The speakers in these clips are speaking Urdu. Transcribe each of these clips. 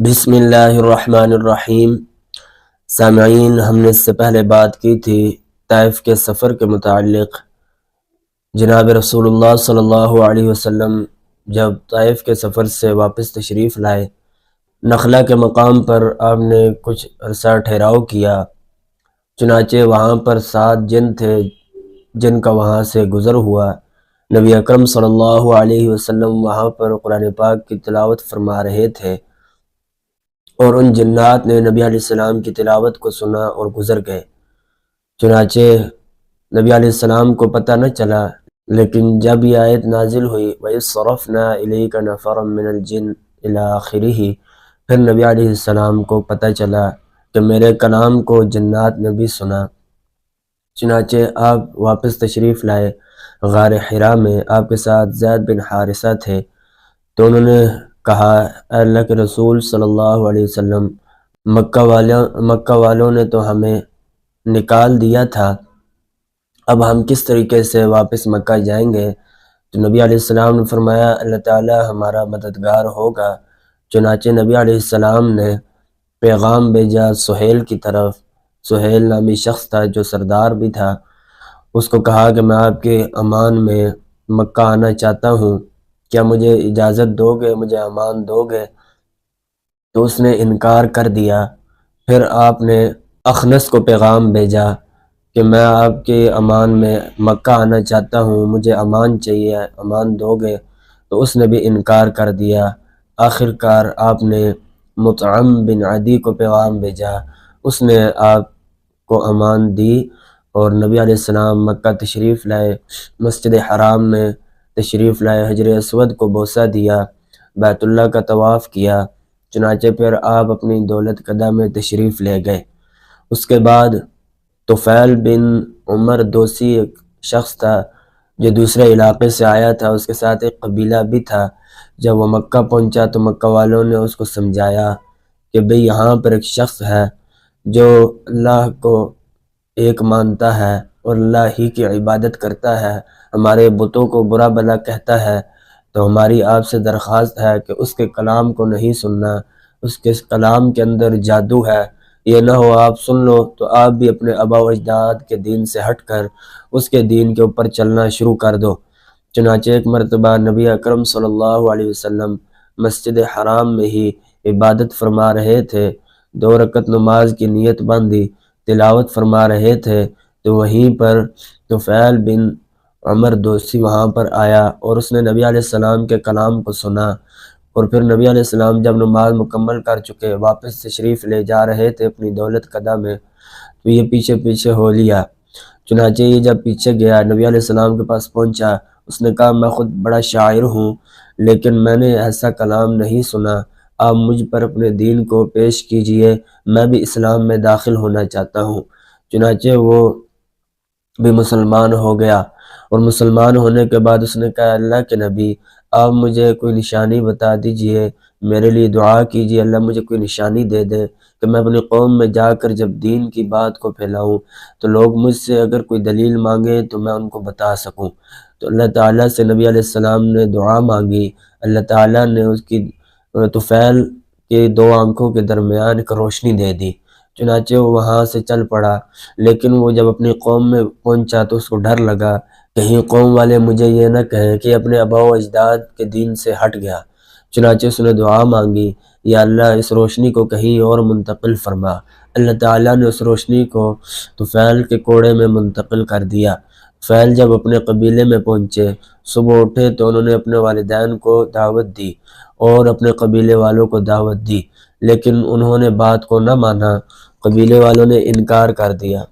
بسم اللہ الرحمن الرحیم۔ سامعین، ہم نے اس سے پہلے بات کی تھی طائف کے سفر کے متعلق۔ جناب رسول اللہ صلی اللہ علیہ وسلم جب طائف کے سفر سے واپس تشریف لائے، نخلا کے مقام پر آپ نے کچھ عرصہ ٹھہراؤ کیا۔ چنانچہ وہاں پر 7 جن تھے جن کا وہاں سے گزر ہوا۔ نبی اکرم صلی اللہ علیہ وسلم وہاں پر قرآن پاک کی تلاوت فرما رہے تھے، اور ان جنات نے نبی علیہ السلام کی تلاوت کو سنا اور گزر گئے۔ چنانچہ نبی علیہ السلام کو پتہ نہ چلا، لیکن جب یہ آیت نازل ہوئی وَإِذْ صَرَفْنَا إِلَيْكَ نَفَرًا مِّنَ الْجِنِّ إِلَىٰ آخِرِهِ، پھر نبی علیہ السلام کو پتہ چلا کہ میرے کلام کو جنات نے بھی سنا۔ چنانچہ آپ واپس تشریف لائے۔ غار حرا میں آپ کے ساتھ زید بن حارثہ تھے، تو انہوں نے کہا، اے اللہ کے رسول صلی اللہ علیہ وسلم، مکہ والوں نے تو ہمیں نکال دیا تھا، اب ہم کس طریقے سے واپس مکہ جائیں گے؟ تو نبی علیہ السلام نے فرمایا، اللہ تعالی ہمارا مددگار ہوگا۔ چنانچہ نبی علیہ السلام نے پیغام بھیجا سہیل کی طرف۔ سہیل نامی شخص تھا جو سردار بھی تھا۔ اس کو کہا کہ میں آپ کے امان میں مکہ آنا چاہتا ہوں، کیا مجھے اجازت دو گے، مجھے امان دو گے؟ تو اس نے انکار کر دیا۔ پھر آپ نے اخنس کو پیغام بھیجا کہ میں آپ کے امان میں مکہ آنا چاہتا ہوں، مجھے امان چاہیے، امان دو گے؟ تو اس نے بھی انکار کر دیا۔ آخر کار آپ نے مطعم بن عدی کو پیغام بھیجا، اس نے آپ کو امان دی، اور نبی علیہ السلام مکہ تشریف لائے، مسجد حرام میں تشریف لائے، حجر اسود کو بوسہ دیا، بیت اللہ کا طواف کیا۔ چنانچہ پھر آپ اپنی دولت قدہ میں تشریف لے گئے۔ اس کے بعد طفیل بن عمر دوسی ایک شخص تھا جو دوسرے علاقے سے آیا تھا، اس کے ساتھ ایک قبیلہ بھی تھا۔ جب وہ مکہ پہنچا تو مکہ والوں نے اس کو سمجھایا کہ بھئی یہاں پر ایک شخص ہے جو اللہ کو ایک مانتا ہے اور اللہ ہی کی عبادت کرتا ہے، ہمارے بتوں کو برا بھلا کہتا ہے، تو ہماری آپ سے درخواست ہے کہ اس کے کلام کو نہیں سننا، اس کے کلام کے اندر جادو ہے، یہ نہ ہو آپ سن لو تو آپ بھی اپنے آباء و اجداد کے دین سے ہٹ کر اس کے دین کے اوپر چلنا شروع کر دو۔ چنانچہ ایک مرتبہ نبی اکرم صلی اللہ علیہ وسلم مسجد حرام میں ہی عبادت فرما رہے تھے، 2 رکعت نماز کی نیت باندھی، تلاوت فرما رہے تھے، تو وہیں پر طفیل بن عمر دوسی وہاں پر آیا، اور اس نے نبی علیہ السلام کے کلام کو سنا۔ اور پھر نبی علیہ السلام جب نماز مکمل کر چکے واپس تشریف لے جا رہے تھے اپنی دولت قدہ میں، تو یہ پیچھے پیچھے ہو لیا۔ چنانچہ یہ جب پیچھے گیا، نبی علیہ السلام کے پاس پہنچا، اس نے کہا، میں خود بڑا شاعر ہوں، لیکن میں نے ایسا کلام نہیں سنا، آپ مجھ پر اپنے دین کو پیش کیجئے، میں بھی اسلام میں داخل ہونا چاہتا ہوں۔ چنانچہ وہ بھی مسلمان ہو گیا، اور مسلمان ہونے کے بعد اس نے کہا، اللہ کے نبی، آپ مجھے کوئی نشانی بتا دیجئے، میرے لیے دعا کیجئے، اللہ مجھے کوئی نشانی دے دے کہ میں اپنی قوم میں جا کر جب دین کی بات کو پھیلاؤں تو لوگ مجھ سے اگر کوئی دلیل مانگے تو میں ان کو بتا سکوں۔ تو اللہ تعالیٰ سے نبی علیہ السلام نے دعا مانگی، اللہ تعالیٰ نے اس کی طفیل کے 2 آنکھوں کے درمیان ایک روشنی دے دی۔ چنانچہ وہ وہاں سے چل پڑا، لیکن وہ جب اپنی قوم میں پہنچا تو اس کو ڈر لگا، کہیں قوم والے مجھے یہ نہ کہیں کہ اپنے آباء و اجداد کے دین سے ہٹ گیا۔ چنانچہ اس نے دعا مانگی، یا اللہ اس روشنی کو کہیں اور منتقل فرما۔ اللہ تعالیٰ نے اس روشنی کو طفیل کے کوڑے میں منتقل کر دیا۔ طفیل جب اپنے قبیلے میں پہنچے، صبح اٹھے تو انہوں نے اپنے والدین کو دعوت دی اور اپنے قبیلے والوں کو دعوت دی، لیکن انہوں نے بات کو نہ مانا، قبیلے والوں نے انکار کر دیا۔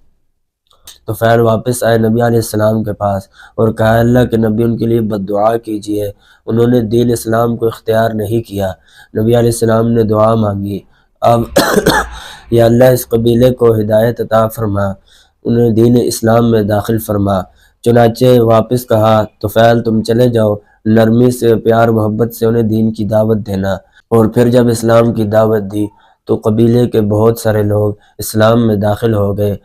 طفیل واپس آئے نبی علیہ السلام کے پاس اور کہا، اللہ کے نبی ان کے لیے بد دعا کیجئے، انہوں نے دین اسلام کو اختیار نہیں کیا۔ نبی علیہ السلام نے دعا مانگی، اب یا اللہ اس قبیلے کو ہدایت عطا فرما، انہیں دین اسلام میں داخل فرما۔ چنانچہ واپس کہا، طفیل تم چلے جاؤ، نرمی سے پیار محبت سے انہیں دین کی دعوت دینا۔ اور پھر جب اسلام کی دعوت دی تو قبیلے کے بہت سارے لوگ اسلام میں داخل ہو گئے،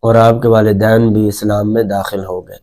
اور آپ کے والدین بھی اسلام میں داخل ہو گئے۔